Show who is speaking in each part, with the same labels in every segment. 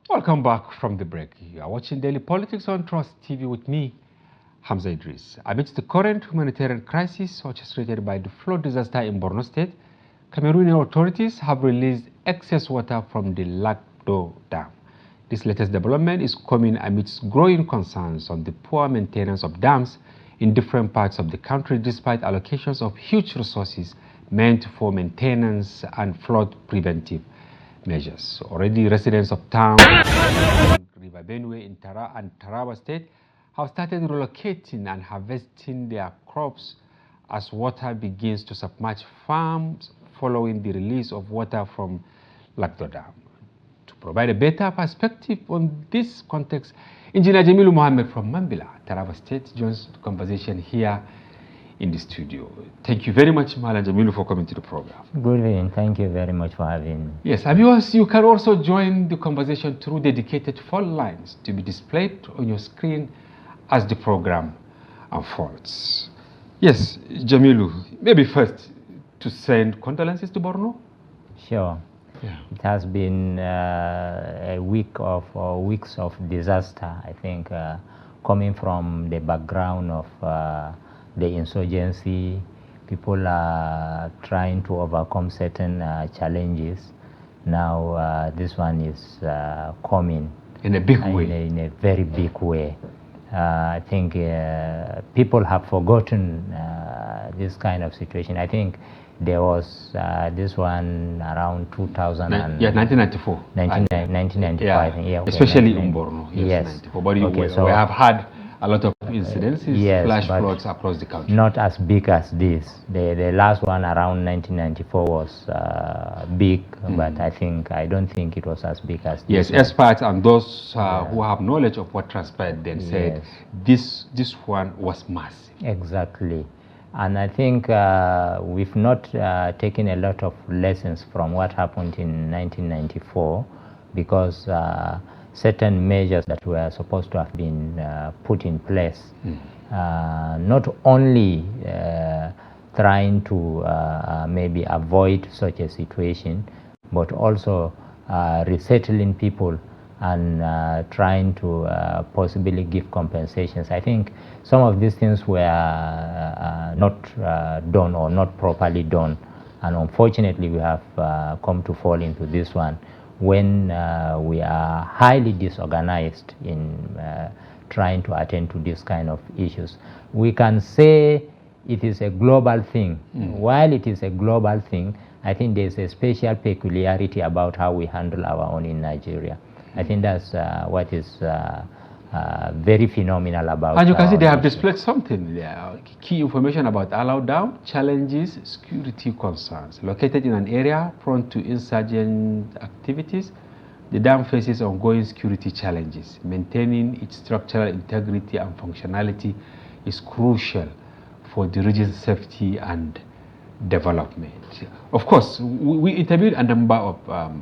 Speaker 1: Welcome back from the break. You are watching Daily Politics on Trust TV with me, Hamza Idris. Amidst the current humanitarian crisis orchestrated by the flood disaster in Borno State, Cameroonian authorities have released excess water from the Lagdo Dam. This latest development is coming amidst growing concerns on the poor maintenance of dams in different parts of the country despite allocations of huge resources meant for maintenance and flood preventive measures. Already residents of towns River Benue in Taraba State have started relocating and harvesting their crops as water begins to submerge farms following the release of water from Lagdo Dam. To provide a better perspective on this context, Engineer Jameelu Mohammed from Mambila, Taraba State, joins the conversation here in the studio. Thank you very much, Malam Jameelu, for coming to the program.
Speaker 2: Good evening. Thank you very much for having me.
Speaker 1: Yes, viewers, you can also join the conversation through dedicated phone lines to be displayed on your screen as the program unfolds. Yes, Jameelu, maybe first to send condolences to Borno?
Speaker 2: Sure.
Speaker 1: Yeah.
Speaker 2: It has been a week of or weeks of disaster, I think, coming from the background of the insurgency. People are trying to overcome certain challenges. Now this one is coming
Speaker 1: In a big way.
Speaker 2: in a very big way. I think people have forgotten this kind of situation. I think there was this one around 2000 and
Speaker 1: 1994.
Speaker 2: 1995.
Speaker 1: Yeah, especially in Borno.
Speaker 2: Yes.
Speaker 1: 94. But
Speaker 2: Okay, so
Speaker 1: we have had a lot of incidences,
Speaker 2: yes,
Speaker 1: flash floods across the country.
Speaker 2: not as big as this. The last one around 1994 was big, but I don't think it was as big as
Speaker 1: Yes,
Speaker 2: this one.
Speaker 1: experts and those who have knowledge of what transpired then said this one was massive.
Speaker 2: Exactly. And I think we've not taken a lot of lessons from what happened in 1994 because certain measures that were supposed to have been put in place, not only trying to maybe avoid such a situation, but also resettling people and trying to possibly give compensations. I think some of these things were not done or not properly done, and unfortunately we have come to fall into this one when we are highly disorganized in trying to attend to this kind of issues. We can say it is a global thing. While it is a global thing, I think there's a special peculiarity about how we handle our own in Nigeria. I think that's what is very phenomenal about.
Speaker 1: As you can see, they have displayed something there. Key information about allowed down, challenges, security concerns. Located in an area prone to insurgent activities, the dam faces ongoing security challenges. Maintaining its structural integrity and functionality is crucial for the region's safety and development. Of course, we interviewed a number of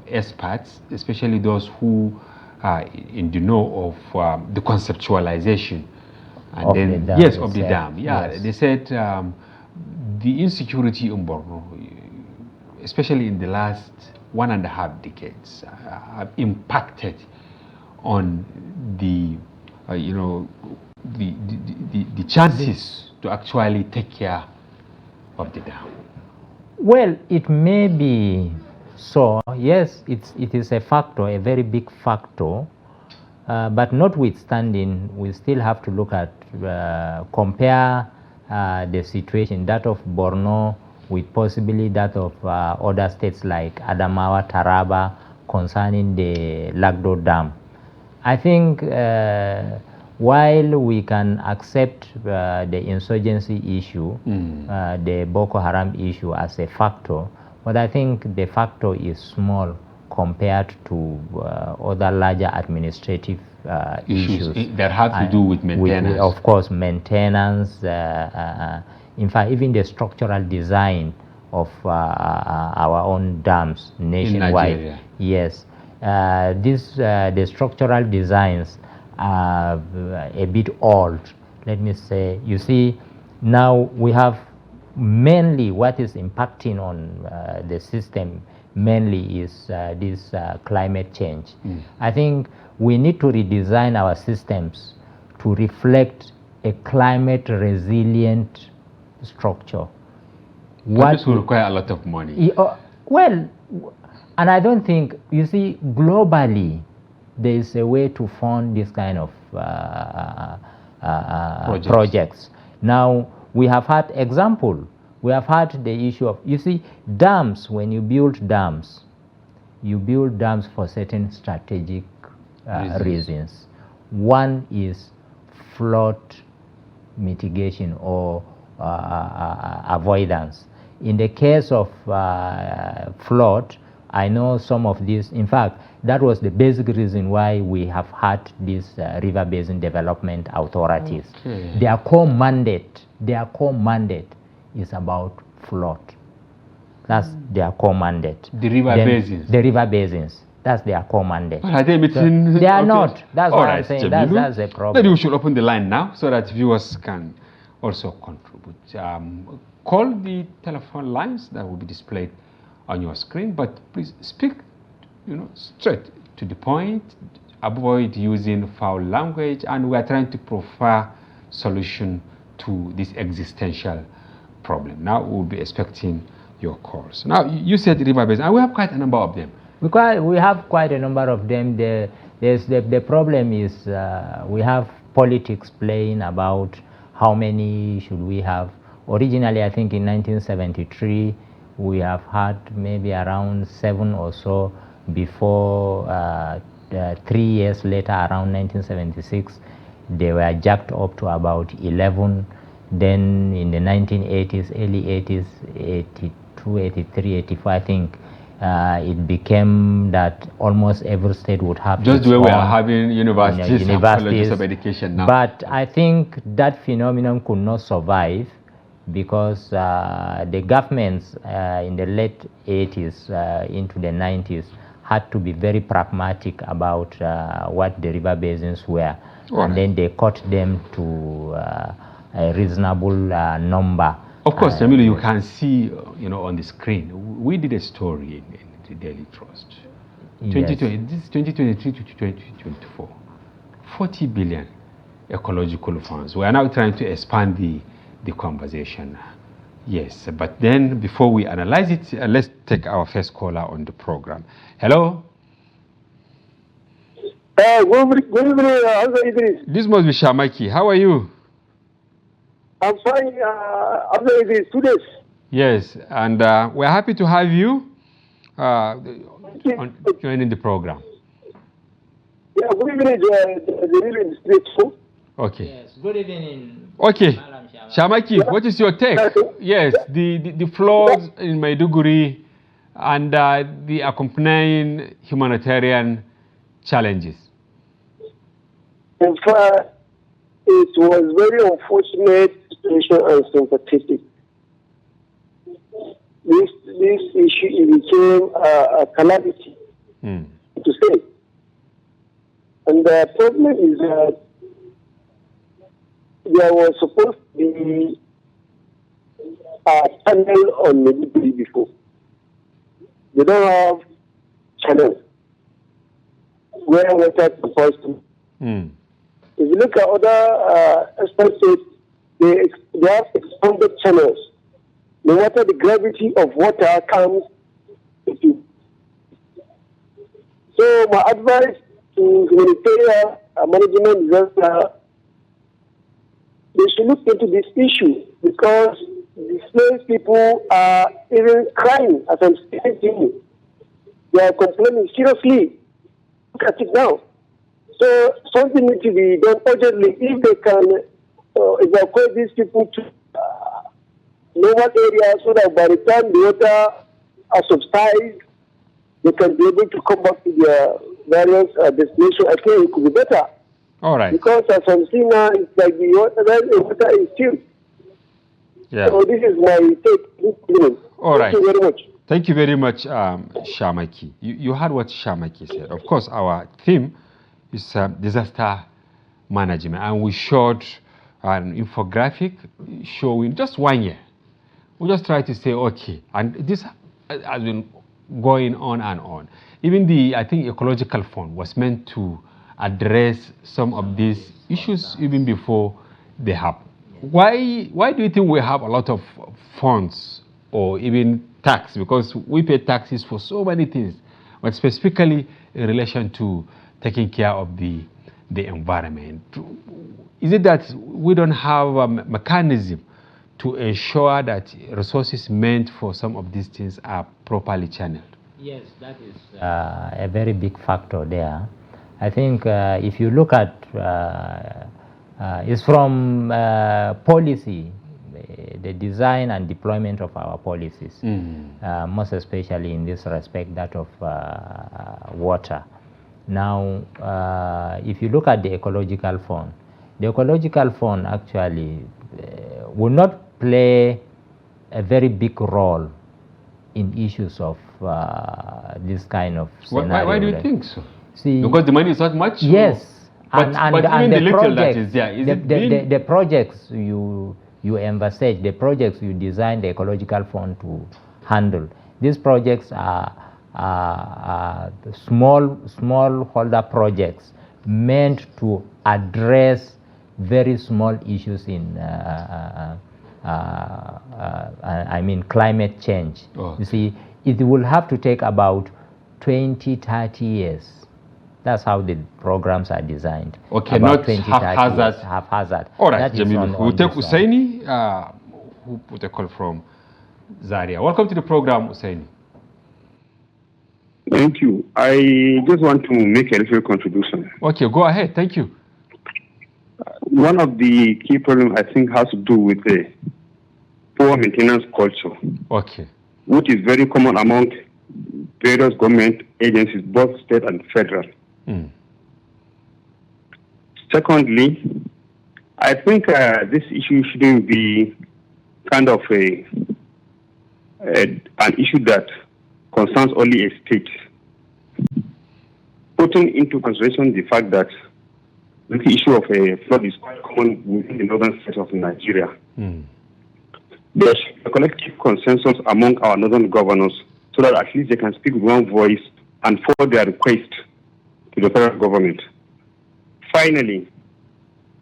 Speaker 1: experts, especially those who are in the know of the conceptualization and
Speaker 2: of
Speaker 1: then
Speaker 2: the dam
Speaker 1: yes, of the
Speaker 2: itself.
Speaker 1: dam. Yeah,
Speaker 2: Yes.
Speaker 1: they said the insecurity in Borno, especially in the last 1.5 decades, have impacted on the the chances to actually take care of the dam.
Speaker 2: Well, it may be so. Yes, it is a factor, a very big factor. But notwithstanding, we still have to look at compare the situation, that of Borno with possibly that of other states like Adamawa, Taraba, concerning the Lagdo Dam. I think while we can accept the insurgency issue, the Boko Haram issue as a factor, but I think the factor is small compared to other larger administrative issues
Speaker 1: that have to do with maintenance.
Speaker 2: Of course, maintenance, in fact, even the structural design of our own dams nationwide.
Speaker 1: In Nigeria.
Speaker 2: Yes. The structural designs are a bit old, let me say. You see, now we have mainly what is impacting on the system mainly is this climate change. I think we need to redesign our systems to reflect a climate resilient structure.
Speaker 1: This will require a lot of money.
Speaker 2: Well, and I don't think, you see, globally, there is a way to fund this kind of projects. Now, we have had example. We have had the issue of, you see, dams. When you build dams for certain strategic reasons. One is flood mitigation or avoidance. In the case of flood, I know some of these, in fact, that was the basic reason why we have had these river basin development authorities.
Speaker 1: Okay.
Speaker 2: Their core mandate is about flood. That's their core mandate.
Speaker 1: The river basins.
Speaker 2: The river basins. That's their core mandate.
Speaker 1: Well, are they meeting?
Speaker 2: So they are not. That's what I'm saying.
Speaker 1: Jameelu,
Speaker 2: that's a problem.
Speaker 1: Maybe we should open the line now so that viewers can also contribute. Call the telephone lines that will be displayed on your screen, but please speak, straight to the point. Avoid using foul language, and we are trying to provide solution to this existential problem. Now we'll be expecting your calls. Now you said river basin, and we have quite a number of them.
Speaker 2: Because we have quite a number of them. The problem is we have politics playing about how many should we have. Originally, I think in 1973, we have had maybe around 7 or so. Before 3 years later, around 1976, they were jacked up to about 11. Then in the 1980s, early 80s, 82, 83, 84, I think, it became that almost every state would have
Speaker 1: just the way we are having universities colleges of education now.
Speaker 2: But I think that phenomenon could not survive because the governments in the late 80s into the 90s had to be very pragmatic about what the river basins were.
Speaker 1: Right.
Speaker 2: And then they cut them to a reasonable number.
Speaker 1: Of course, Jameelu, you can see, on the screen, we did a story in the Daily Trust.
Speaker 2: Yes.
Speaker 1: 2020, this is 2023 to 2024. 40 billion ecological funds. We are now trying to expand the conversation. Yes, but then before we analyze it, let's take our first caller on the program. Hello?
Speaker 3: Good evening, Hamza Idris.
Speaker 1: This must be Shamaki. How are you?
Speaker 3: I'm fine, Hamza Idris, 2 days.
Speaker 1: Yes, and we're happy to have you joining the program.
Speaker 3: Yeah, good evening, the street.
Speaker 1: Okay.
Speaker 2: Yes, good evening.
Speaker 1: Okay, Shamaki, what is your take? Yes, the floods in Maiduguri and the accompanying humanitarian challenges.
Speaker 3: In fact, it was very unfortunate situation and sympathetic. This issue became a calamity, to say. And the problem is that there was supposed to be a channel on Maiduguri before. They don't have channels where water can pass through. If you look at other expenses, they have expanded channels. No matter the gravity of water comes into. So my advice to humanitarian management is that they should look into this issue because displaced people are even crying as I'm speaking to you. They are complaining seriously. Look at it now. So something needs to be done urgently if they can evacuate these people to lower areas so that by the time the water are subsided, they can be able to come back to their various destinations. I think it could be better.
Speaker 1: All right.
Speaker 3: Because as I'm seeing now, it's like the water is still.
Speaker 1: Yeah.
Speaker 3: So this is my take.
Speaker 1: All right.
Speaker 3: Thank you very much.
Speaker 1: Thank you very much, Shamaki. You heard what Shamaki said. Of course, our theme is disaster management, and we showed an infographic showing just 1 year. We just try to say, okay, and this has been going on and on. Even the, I think, ecological fund was meant to address some of these issues even before they happen. Why do you think we have a lot of funds or even tax? Because we pay taxes for so many things, but specifically in relation to taking care of the environment. Is it that we don't have a mechanism to ensure that resources meant for some of these things are properly channeled?
Speaker 2: Yes, that is a very big factor there. I think if you look at it's from policy, the design and deployment of our policies, most especially in this respect, that of water. Now, if you look at the ecological fund actually will not play a very big role in issues of this kind of scenario.
Speaker 1: Why do you think so?
Speaker 2: See,
Speaker 1: because the money is not much?
Speaker 2: Yes.
Speaker 1: But even the little that is there,
Speaker 2: the projects you envisage, the projects you design the ecological fund to handle, these projects are small holder projects meant to address very small issues in I mean climate change.
Speaker 1: Oh.
Speaker 2: You see, it will have to take about 20-30 years. That's how the programs are designed.
Speaker 1: Okay,
Speaker 2: about
Speaker 1: not haphazard.
Speaker 2: Haphazard.
Speaker 1: All right,
Speaker 2: That is
Speaker 1: Jameelu. We'll take Usaini, who put a call from Zaria. Welcome to the program, Usaini.
Speaker 4: Thank you. I just want to make a little contribution.
Speaker 1: Okay, go ahead. Thank you.
Speaker 4: One of the key problems, I think, has to do with the poor maintenance culture,
Speaker 1: Okay.
Speaker 4: which is very common among various government agencies, both state and federal. Secondly, I think this issue shouldn't be kind of an issue that concerns only a state. Putting into consideration the fact that the issue of a flood is quite common within the northern states of Nigeria. There should be a collective consensus among our northern governors so that at least they can speak with one voice and forward their request to the federal government. Finally,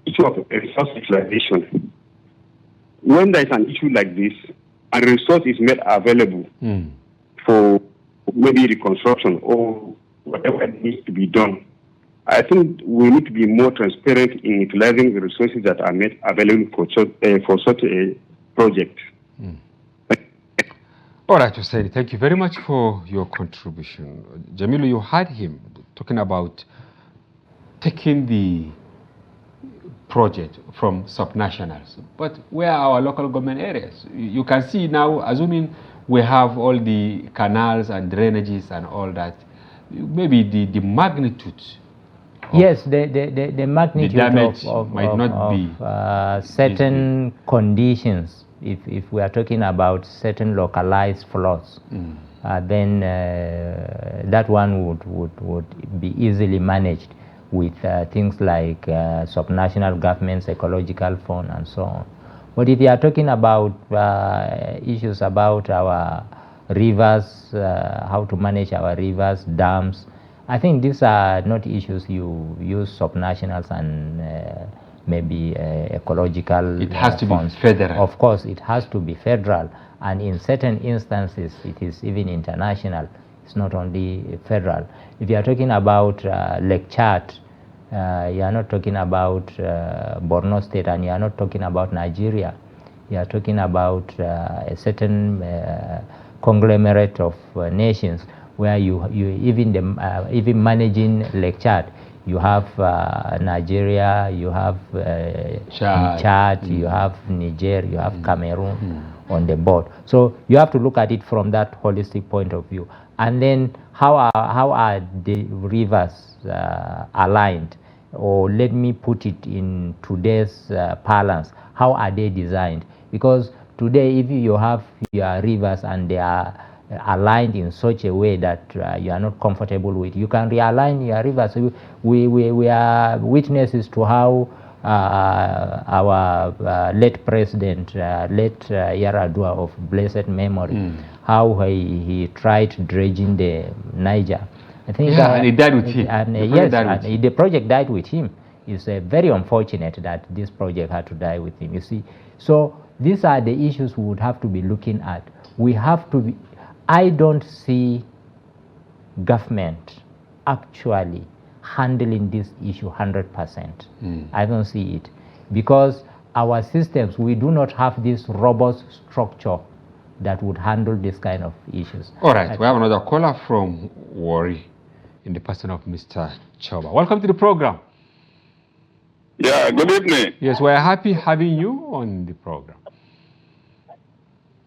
Speaker 4: issue of resource utilization. When there is an issue like this, and resource is made available for maybe reconstruction or whatever needs to be done, I think we need to be more transparent in utilizing the resources that are made available for such a project.
Speaker 1: All right, Usaini, thank you very much for your contribution. Jameelu, you heard him talking about taking the project from subnationals. But where are our local government areas? You can see now, assuming we have all the canals and drainages and all that, maybe the magnitude.
Speaker 2: Yes, the magnitude
Speaker 1: the damage
Speaker 2: of
Speaker 1: might not be
Speaker 2: certain conditions. If we are talking about certain localized floods, then that one would be easily managed with things like subnational governments, ecological fund, and so on. But if you are talking about issues about our rivers, how to manage our rivers, dams, I think these are not issues you use subnationals and maybe ecological
Speaker 1: It has to
Speaker 2: funds.
Speaker 1: be federal.
Speaker 2: Of course, it has to be federal, and in certain instances, it is even international. It's not only federal. If you are talking about Lake Chad, you are not talking about Borno State, and you are not talking about Nigeria. You are talking about a certain conglomerate of nations where you even managing Lake Chad. You have Nigeria, you have Chad, you have Niger, you have Cameroon on the board. So you have to look at it from that holistic point of view. And then how are the rivers aligned? Or let me put it in today's parlance, how are they designed? Because today, if you have your rivers and they are aligned in such a way that you are not comfortable with, you can realign your rivers. We are witnesses to how our late president, late Yaradua of blessed memory, how he tried dredging the Niger. I think
Speaker 1: and it died with him.
Speaker 2: And the project died with him. It's very unfortunate that this project had to die with him. You see, so these are the issues we would have to be looking at. We have to be. I don't see government actually handling this issue 100%. I don't see it because our systems, we do not have this robust structure that would handle this kind of issues.
Speaker 1: All right, we have another caller from Warri in the person of Mr. Choba. Welcome to the program.
Speaker 5: Yeah, good evening.
Speaker 1: Yes, we are happy having you on the program.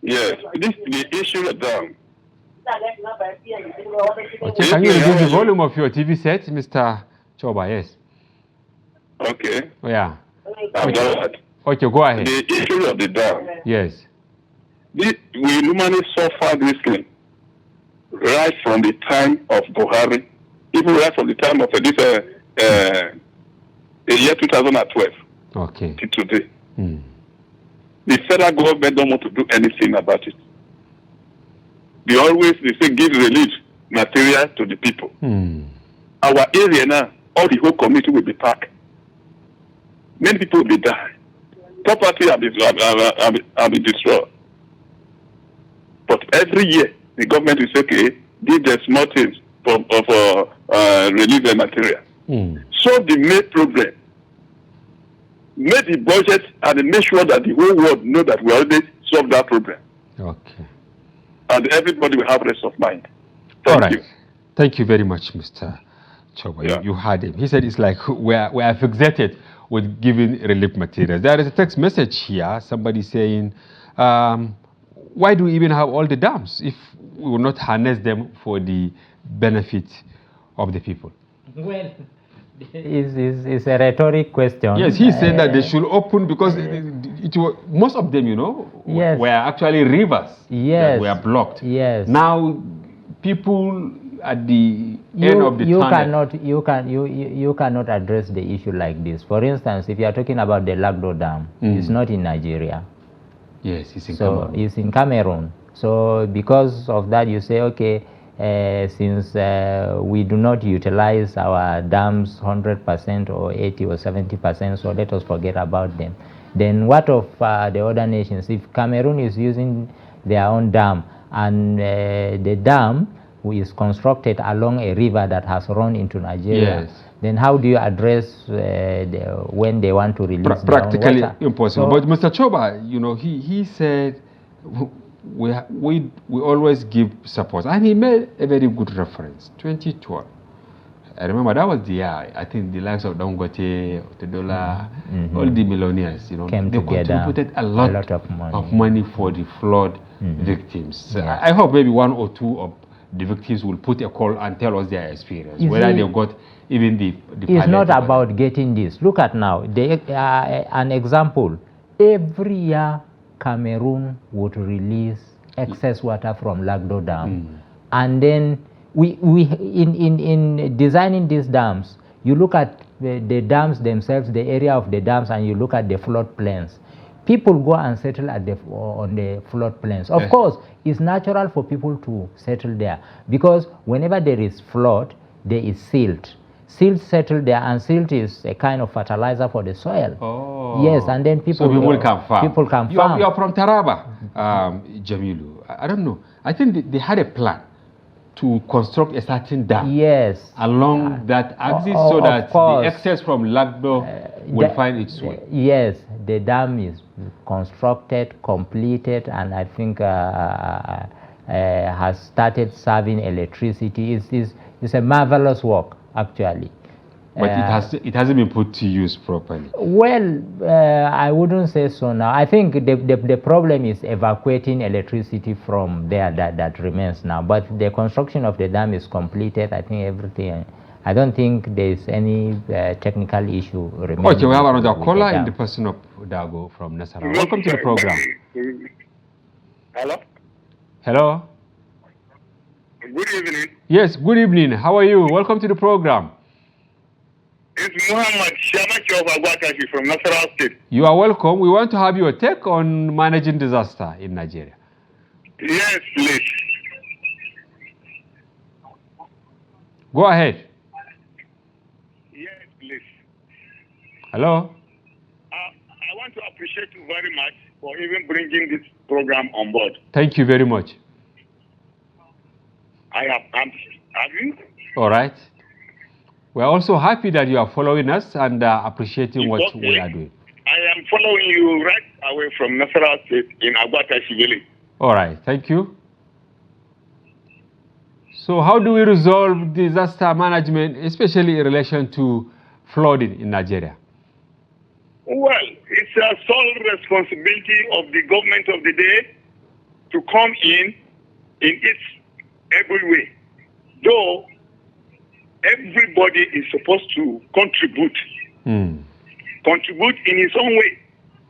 Speaker 5: Yes, this is the issue of them.
Speaker 1: Okay, can you reduce the volume of your TV set, Mr. Choba? Yes.
Speaker 5: Okay.
Speaker 1: Yeah.
Speaker 5: Okay,
Speaker 1: go ahead.
Speaker 5: The issue of the dam.
Speaker 1: Yes.
Speaker 5: We normally suffer this thing right from the time of Buhari, even right from the time of the year 2012.
Speaker 1: Okay.
Speaker 5: To today. The federal government don't want to do anything about it. They say give relief material to the people. Our area now, all the whole community will be packed. Many people will be dying. Property will be destroyed. But every year, the government will say, okay, give them small things for relief material. Solve the main problem. Make the budget and make sure that the whole world know that we already solved that problem.
Speaker 1: Okay.
Speaker 5: And everybody will have rest of mind.
Speaker 1: Thank you. Thank you very much, Mr. Choba.
Speaker 5: Yeah.
Speaker 1: You heard him. He said it's like we are fixated with giving relief materials. There is a text message here, somebody saying, why do we even have all the dams if we will not harness them for the benefit of the people?
Speaker 2: Well, it's a rhetoric question.
Speaker 1: Yes, he said that they should open because it was, most of them,
Speaker 2: yes,
Speaker 1: were actually rivers that were blocked.
Speaker 2: Yes.
Speaker 1: Now, people at the end of the tunnel.
Speaker 2: You cannot address the issue like this. For instance, if you are talking about the Lagdo Dam, it's not in Nigeria.
Speaker 1: Yes, it's in Cameroon.
Speaker 2: It's in Cameroon. So because of that, you say, okay, since we do not utilize our dams 100% or 80 or 70%, so let us forget about them. Then what of the other nations? If Cameroon is using their own dam and the dam is constructed along a river that has run into Nigeria, then how do you address when they want to release
Speaker 1: practically
Speaker 2: water?
Speaker 1: Impossible. But Mr. Choba, he said we always give support, and he made a very good reference. 2012. I remember that was the year. I think the likes of Dangote, Otedola, all the millionaires,
Speaker 2: came
Speaker 1: they
Speaker 2: together,
Speaker 1: contributed a lot of money for the flood victims.
Speaker 2: Yeah.
Speaker 1: I hope maybe one or two of the victims will put a call and tell us their experience, whether they got even the
Speaker 2: It's not about getting this. Look at now, an example. Every year, Cameroon would release excess water from Lagdo Dam. And then in designing these dams, you look at the dams themselves, the area of the dams, and you look at the flood plains. People go and settle on the flood plains. Of course, it's natural for people to settle there because whenever there is flood, there is silt. Silt settle there, and silt is a kind of fertilizer for the soil.
Speaker 1: Oh.
Speaker 2: Yes, and then people
Speaker 1: can farm.
Speaker 2: People can farm.
Speaker 1: You are from Taraba, Jameelu. I don't know. I think they had a plan to construct a certain dam along that axis so that the excess from Lagdo will find its way.
Speaker 2: Yes, the dam is constructed, completed, and I think has started serving electricity. It's a marvelous work, actually.
Speaker 1: But it hasn't been put to use properly.
Speaker 2: Well, I wouldn't say so now. I think the problem is evacuating electricity from there that remains now. But the construction of the dam is completed. I think everything. I don't think there is any technical issue remaining.
Speaker 1: Okay, we have another caller in the person of Dago from Nasarawa. Welcome to the program.
Speaker 5: Hello?
Speaker 1: Hello?
Speaker 5: Good evening.
Speaker 1: Yes, good evening. How are you? Welcome to the program.
Speaker 5: It's Muhammad Shamachov from Nasarawa State.
Speaker 1: You are welcome. We want to have your take on managing disaster in Nigeria.
Speaker 5: Yes, please.
Speaker 1: Go ahead.
Speaker 5: Yes, please.
Speaker 1: Hello?
Speaker 5: I want to appreciate you very much for even bringing this program on board.
Speaker 1: Thank you very much.
Speaker 5: Have you?
Speaker 1: All right. We're also happy that you are following us and appreciating what we are doing.
Speaker 5: I am following you right away from Nasarawa State in Agwatashi village.
Speaker 1: All right. Thank you. So how do we resolve disaster management, especially in relation to flooding in Nigeria?
Speaker 5: Well, it's a sole responsibility of the government of the day to come in its able way. Though everybody is supposed to contribute. Contribute in his own way.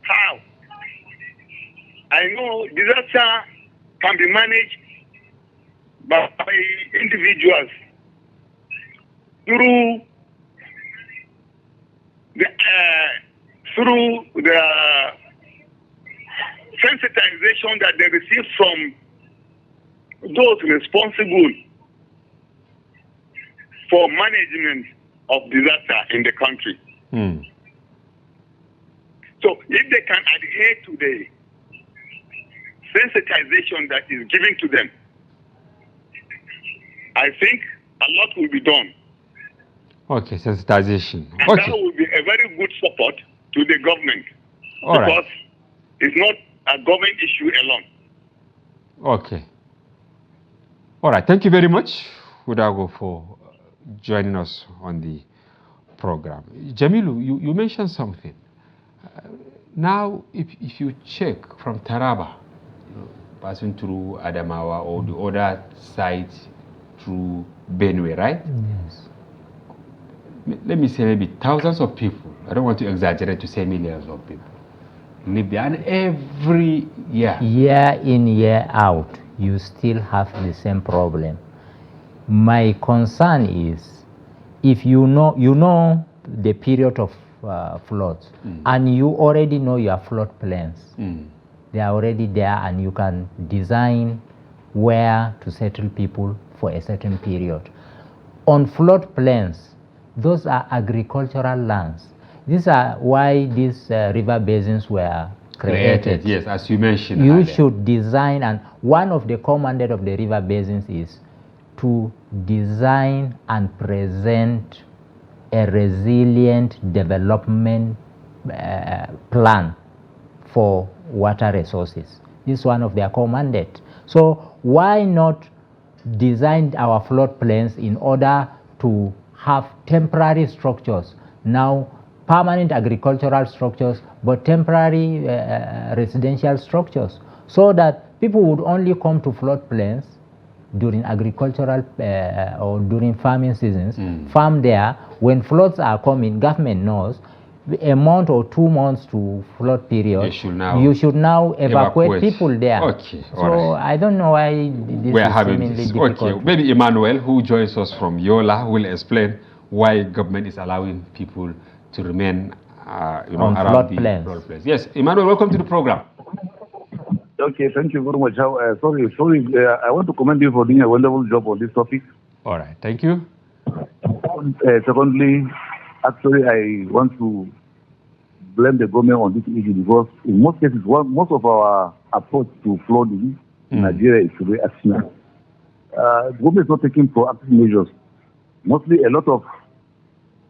Speaker 5: How? I know disaster can be managed by individuals through the sensitization that they receive from those responsible for management of disaster in the country. So if they can adhere to the sensitization that is given to them, I think a lot will be done.
Speaker 1: Okay, sensitization.
Speaker 5: And
Speaker 1: okay.
Speaker 5: that will be a very good support to the government.
Speaker 1: All
Speaker 5: because
Speaker 1: right.
Speaker 5: it's not a government issue alone.
Speaker 1: Okay. All right. Thank you very much, Udago, for joining us on the program. Jameelu, you mentioned something. Now, if you check from Taraba, passing through Adamawa or the other side through Benue, right?
Speaker 2: Yes.
Speaker 1: Let me say maybe thousands of people, I don't want to exaggerate to say millions of people, live there, and every year.
Speaker 2: Year in, year out, you still have the same problem. My concern is, if you know the period of floods, and you already know your flood plans, they are already there, and you can design where to settle people for a certain period. On flood plans, those are agricultural lands. These are why these river basins were created.
Speaker 1: Yes, as you mentioned.
Speaker 2: You
Speaker 1: earlier.
Speaker 2: should design, and one of the common mandate of the river basins is to design and present a resilient development plan for water resources. This is one of their core mandate. So why not design our flood plans in order to have temporary structures, now permanent agricultural structures, but temporary residential structures, so that people would only come to flood plains during agricultural or during farming seasons, farm there. When floods are coming, government knows a month or 2 months to flood period, you should now evacuate people there.
Speaker 1: Okay,
Speaker 2: so right. I don't know why this
Speaker 1: we're
Speaker 2: is
Speaker 1: having
Speaker 2: seemingly
Speaker 1: this.
Speaker 2: difficult.
Speaker 1: Okay, maybe Emmanuel, who joins us from Yola, will explain why government is allowing people to remain
Speaker 2: on
Speaker 1: around
Speaker 2: flood
Speaker 1: the
Speaker 2: plains.
Speaker 1: flood plains. Yes, Emmanuel, welcome to the program.
Speaker 6: Okay, thank you very much. Sorry, I want to commend you for doing a wonderful job on this topic.
Speaker 1: All right, thank you.
Speaker 6: Secondly, actually, I want to blame the government on this issue because in most cases, most of our approach to flooding in Nigeria is reactionary. The government is not taking proactive measures. Mostly a lot of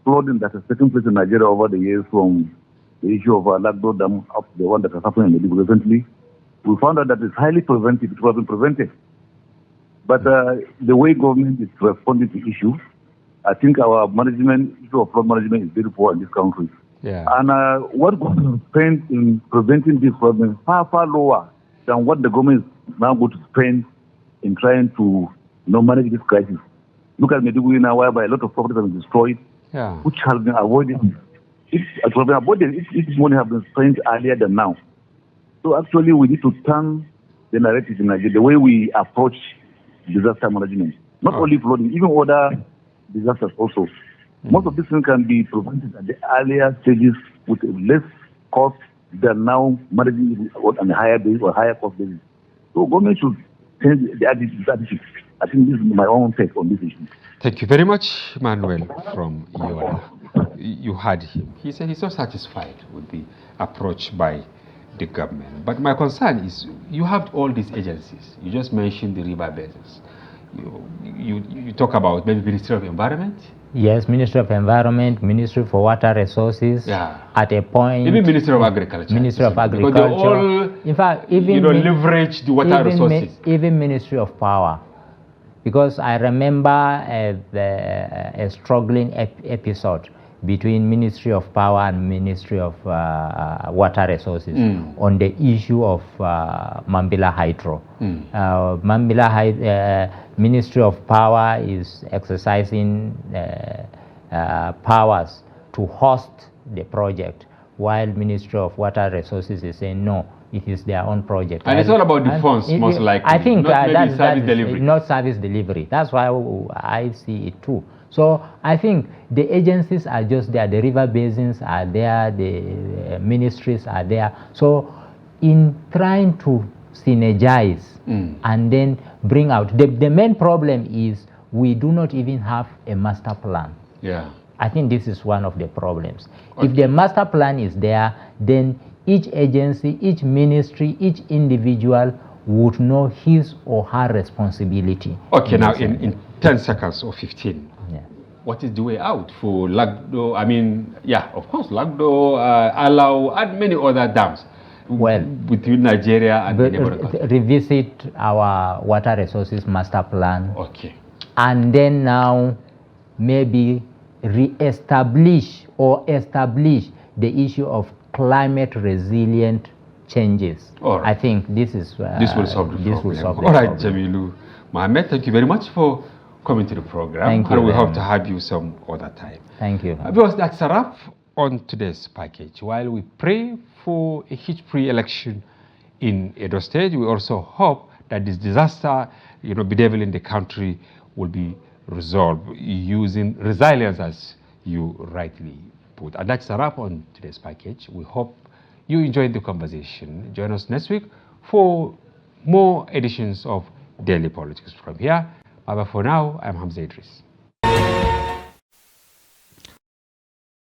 Speaker 6: flooding that has taken place in Nigeria over the years, from the issue of Lagdo Dam up to the one that has happened in the recently, we found out that it's highly preventive. It was been prevented. But the way government is responding to issue, I think our issue of flood management is very poor in this country.
Speaker 1: Yeah.
Speaker 6: And what government spends in preventing this problem is far, far lower than what the government is now going to spend in trying to manage this crisis. Look at Maiduguri now, whereby a lot of properties have been destroyed, which has been avoided. If this money has been spent earlier than now. So actually, we need to turn the narrative in Nigeria, the way we approach disaster management. Not only flooding, even other disasters also. Most of these things can be prevented at the earlier stages with less cost than now managing it on a higher base or higher cost basis. So government should change the attitude. I think this is my own take on this issue.
Speaker 1: Thank you very much, Manuel from Yola. You heard him. He said he's not satisfied with the approach by the government. But my concern is you have all these agencies. You just mentioned the river basins. You talk about maybe Ministry of Environment?
Speaker 2: Yes, Ministry of Environment, Ministry for Water Resources.
Speaker 1: Yeah.
Speaker 2: At a point,
Speaker 1: even Ministry of Agriculture.
Speaker 2: Ministry of Agriculture.
Speaker 1: Because they all,
Speaker 2: in fact, even
Speaker 1: leverage the water resources.
Speaker 2: Even Ministry of Power, because I remember a struggling episode between Ministry of Power and Ministry of Water Resources on the issue of Mambila Hydro. Ministry of Power is exercising powers to host the project, while Ministry of Water Resources is saying no, it is their own project.
Speaker 1: And it's all about the funds, most likely.
Speaker 2: I think
Speaker 1: not
Speaker 2: service delivery. Not service delivery. That's why I see it too. So I think the agencies are just there, the river basins are there, the ministries are there. So in trying to synergize and then bring out, the main problem is we do not even have a master plan.
Speaker 1: Yeah.
Speaker 2: I think this is one of the problems. Okay. If the master plan is there, then each agency, each ministry, each individual would know his or her responsibility.
Speaker 1: Okay, now in 10 seconds or 15,
Speaker 2: yeah,
Speaker 1: what is the way out for Lagdo? I mean, yeah, of course, Lagdo, Alau, and many other dams.
Speaker 2: Well,
Speaker 1: between Nigeria and the neighboring countries.
Speaker 2: Revisit our water resources master plan.
Speaker 1: Okay.
Speaker 2: And then now maybe re-establish or establish the issue of climate resilient changes.
Speaker 1: All right.
Speaker 2: I think this is
Speaker 1: this will solve the problem. All right, Jameelu, Mohammed, thank you very much for coming to the program.
Speaker 2: Thank you.
Speaker 1: And we hope to have you some other time.
Speaker 2: Thank you.
Speaker 1: Because that's a wrap on today's package. While we pray for a hitch-free election in Edo State, we also hope that this disaster, bedeviling the country, will be resolved using resilience, as you rightly put. And that's a wrap on today's package. We hope you enjoyed the conversation. Join us next week for more editions of Daily Politics from here. Bye-bye for now. I'm Hamza Idris.